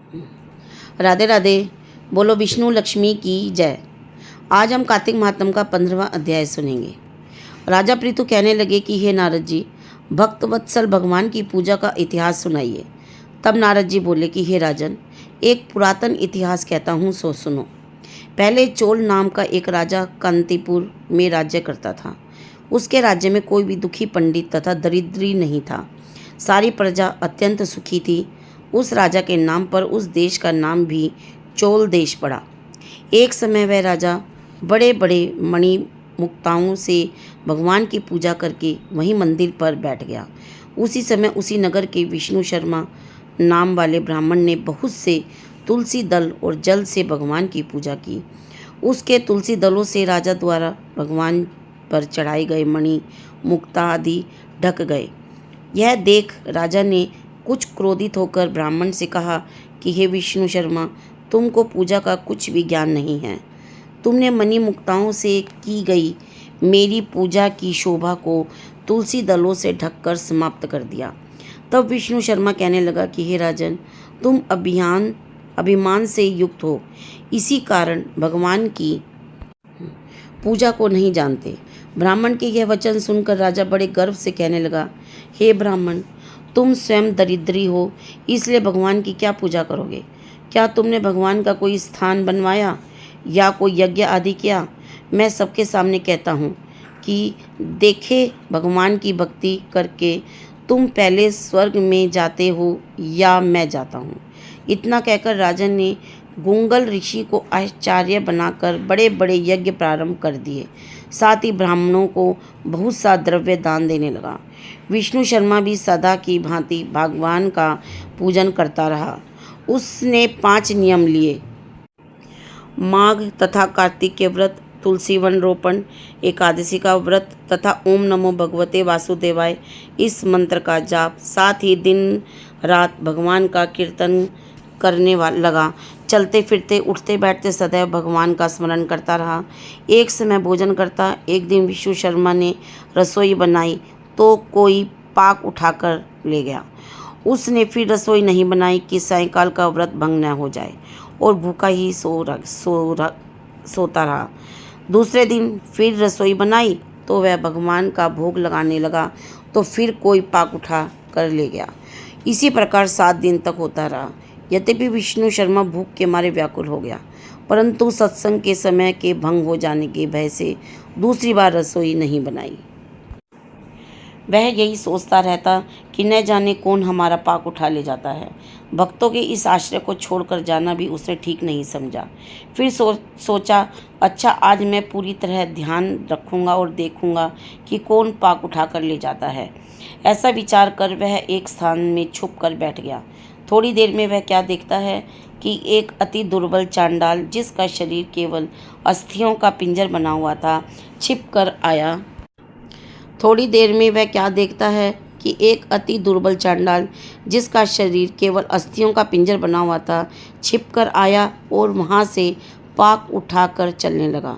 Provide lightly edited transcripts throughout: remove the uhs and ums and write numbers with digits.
राधे राधे। बोलो विष्णु लक्ष्मी की जय। आज हम कार्तिक महात्म का 15वां अध्याय सुनेंगे। राजा पृथु कहने लगे कि हे नारद जी, भक्त वत्सल भगवान की पूजा का इतिहास सुनाइए। तब नारद जी बोले कि हे राजन, एक पुरातन इतिहास कहता हूँ, सो सुनो। पहले चोल नाम का एक राजा कांतिपुर में राज्य करता था। उसके राज्य में कोई भी दुखी पंडित तथा दरिद्री नहीं था। सारी प्रजा अत्यंत सुखी थी। उस राजा के नाम पर उस देश का नाम भी चोल देश पड़ा। एक समय वह राजा बड़े बड़े मणि मुक्ताओं से भगवान की पूजा करके वहीं मंदिर पर बैठ गया। उसी समय उसी नगर के विष्णु शर्मा नाम वाले ब्राह्मण ने बहुत से तुलसी दल और जल से भगवान की पूजा की। उसके तुलसी दलों से राजा द्वारा भगवान पर चढ़ाए गए मणि मुक्ता आदि ढक गए। यह देख राजा ने कुछ क्रोधित होकर ब्राह्मण से कहा कि हे विष्णु शर्मा, तुमको पूजा का कुछ भी ज्ञान नहीं है। तुमने मणि मुक्ताओं से की गई मेरी पूजा की शोभा को तुलसी दलों से ढककर समाप्त कर दिया। तब विष्णु शर्मा कहने लगा कि हे राजन, तुम अभिमान से युक्त हो, इसी कारण भगवान की पूजा को नहीं जानते। ब्राह्मण के यह वचन सुनकर राजा बड़े गर्व से कहने लगा, हे ब्राह्मण, तुम स्वयं दरिद्री हो, इसलिए भगवान की क्या पूजा करोगे? क्या तुमने भगवान का कोई स्थान बनवाया या कोई यज्ञ आदि किया? मैं सबके सामने कहता हूँ कि देखे, भगवान की भक्ति करके तुम पहले स्वर्ग में जाते हो या मैं जाता हूँ। इतना कहकर राजन ने गुंगल ऋषि को आचार्य बनाकर बड़े बड़े यज्ञ प्रारंभ कर दिए। साथ ही ब्राह्मणों को बहुत सा द्रव्य दान देने लगा। विष्णु शर्मा भी सदा की भांति भगवान का पूजन करता रहा। उसने 5 नियम लिए: माघ तथा कार्तिक के व्रत, तुलसी वन रोपण, एकादशी का व्रत तथा ओम नमो भगवते वासुदेवाय इस मंत्र का जाप। साथ ही दिन रात भगवान का कीर्तन करने लगा। चलते फिरते उठते बैठते सदैव भगवान का स्मरण करता रहा। एक समय भोजन करता एक दिन विष्णु शर्मा ने रसोई बनाई तो कोई पाक उठाकर ले गया। उसने फिर रसोई नहीं बनाई कि सायंकाल का व्रत भंग न हो जाए और भूखा ही सोता रहा। दूसरे दिन फिर रसोई बनाई तो वह भगवान का भोग लगाने लगा तो फिर कोई पाक उठा कर ले गया। इसी प्रकार 7 दिन तक होता रहा। यद्यपि विष्णु शर्मा भूख के मारे व्याकुल हो गया, परंतु सत्संग के समय के भंग हो जाने के भय से दूसरी बार रसोई नहीं बनाई। वह यही सोचता रहता कि न जाने कौन हमारा पाक उठा ले जाता है। भक्तों के इस आश्रय को छोड़कर जाना भी उसने ठीक नहीं समझा। फिर सोचा, अच्छा, आज मैं पूरी तरह ध्यान रखूंगा और देखूंगा कि कौन पाक उठा कर ले जाता है। ऐसा विचार कर वह एक स्थान में छुप कर बैठ गया। थोड़ी देर में वह क्या देखता है कि एक अति दुर्बल चांडाल, जिसका शरीर केवल अस्थियों का पिंजर बना हुआ था, छिप कर आया। थोड़ी देर में वह क्या देखता है कि एक अति दुर्बल चांडाल, जिसका शरीर केवल अस्थियों का पिंजर बना हुआ था, छिप कर आया और वहाँ से पाक उठाकर चलने लगा।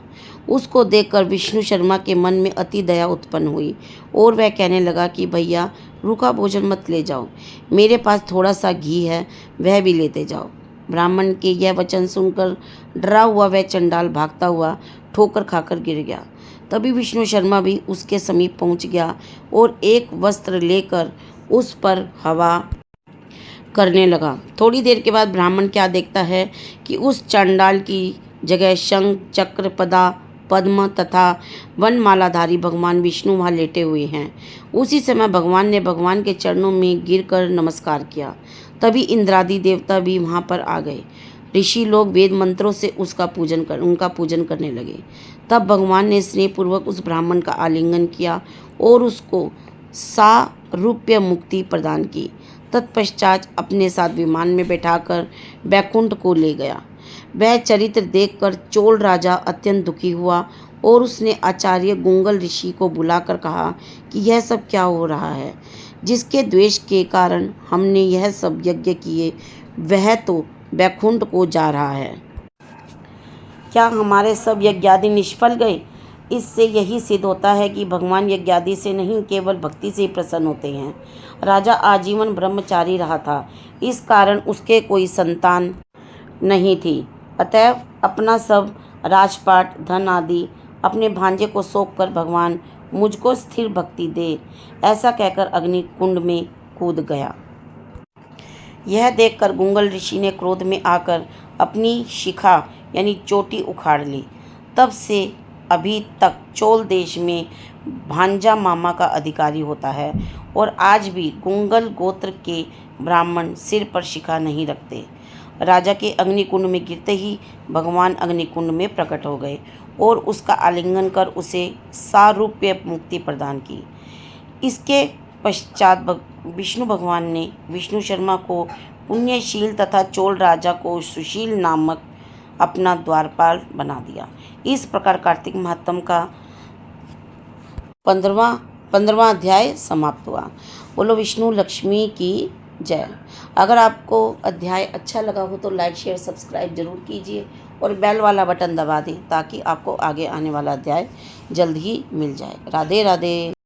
उसको देखकर विष्णु शर्मा के मन में अति दया उत्पन्न हुई और वह कहने लगा कि भैया, रूखा भोजन मत ले जाओ, मेरे पास थोड़ा सा घी है, वह भी लेते जाओ। ब्राह्मण के यह वचन सुनकर डरा हुआ वह चंडाल भागता हुआ ठोकर खाकर गिर गया। तभी विष्णु शर्मा भी उसके समीप पहुंच गया और एक वस्त्र लेकर उस पर हवा करने लगा। थोड़ी देर के बाद ब्राह्मण क्या देखता है कि उस चंडाल की जगह शंख, चक्र, पद्म तथा वनमालाधारी भगवान विष्णु वहाँ लेटे हुए हैं। उसी समय भगवान ने भगवान के चरणों में गिरकर नमस्कार किया। तभी इंद्रादि देवता भी वहाँ पर आ गए। ऋषि लोग वेद मंत्रों से उनका पूजन करने लगे। तब भगवान ने स्नेहपूर्वक उस ब्राह्मण का आलिंगन किया और उसको सारूप्य मुक्ति प्रदान की। तत्पश्चात अपने साथ विमान में बैठाकर बैकुंठ को ले गया। वह चरित्र देखकर चोल राजा अत्यंत दुखी हुआ और उसने आचार्य गुंगल ऋषि को बुलाकर कहा कि यह सब क्या हो रहा है? जिसके द्वेष के कारण हमने यह सब यज्ञ किए, वह तो बैकुंठ को जा रहा है। क्या हमारे सब यज्ञादि निष्फल गए? इससे यही सिद्ध होता है कि भगवान यज्ञादि से नहीं केवल भक्ति से ही प्रसन्न होते हैं। राजा आजीवन ब्रह्मचारी रहा था, इस कारण उसके कोई संतान नहीं थी। अतएव अपना सब राजपाट धन आदि अपने भांजे को सौंपकर भगवान मुझको स्थिर भक्ति दे, ऐसा कहकर अग्नि कुंड में कूद गया। यह देखकर गुंगल ऋषि ने क्रोध में आकर अपनी शिखा यानी चोटी उखाड़ ली। तब से अभी तक चोल देश में भांजा मामा का अधिकारी होता है और आज भी गुंगल गोत्र के ब्राह्मण सिर पर शिखा नहीं रखते। राजा के अग्निकुंड में गिरते ही भगवान अग्निकुंड में प्रकट हो गए और उसका आलिंगन कर उसे सारूप्य मुक्ति प्रदान की। इसके पश्चात विष्णु भगवान ने विष्णु शर्मा को पुण्यशील तथा चोल राजा को सुशील नामक अपना द्वारपाल बना दिया। इस प्रकार कार्तिक महात्म का 15वां अध्याय समाप्त हुआ। बोलो विष्णु लक्ष्मी की जय। अगर आपको अध्याय अच्छा लगा हो तो लाइक शेयर सब्सक्राइब जरूर कीजिए और बेल वाला बटन दबा दें ताकि आपको आगे आने वाला अध्याय जल्द ही मिल जाए। राधे राधे।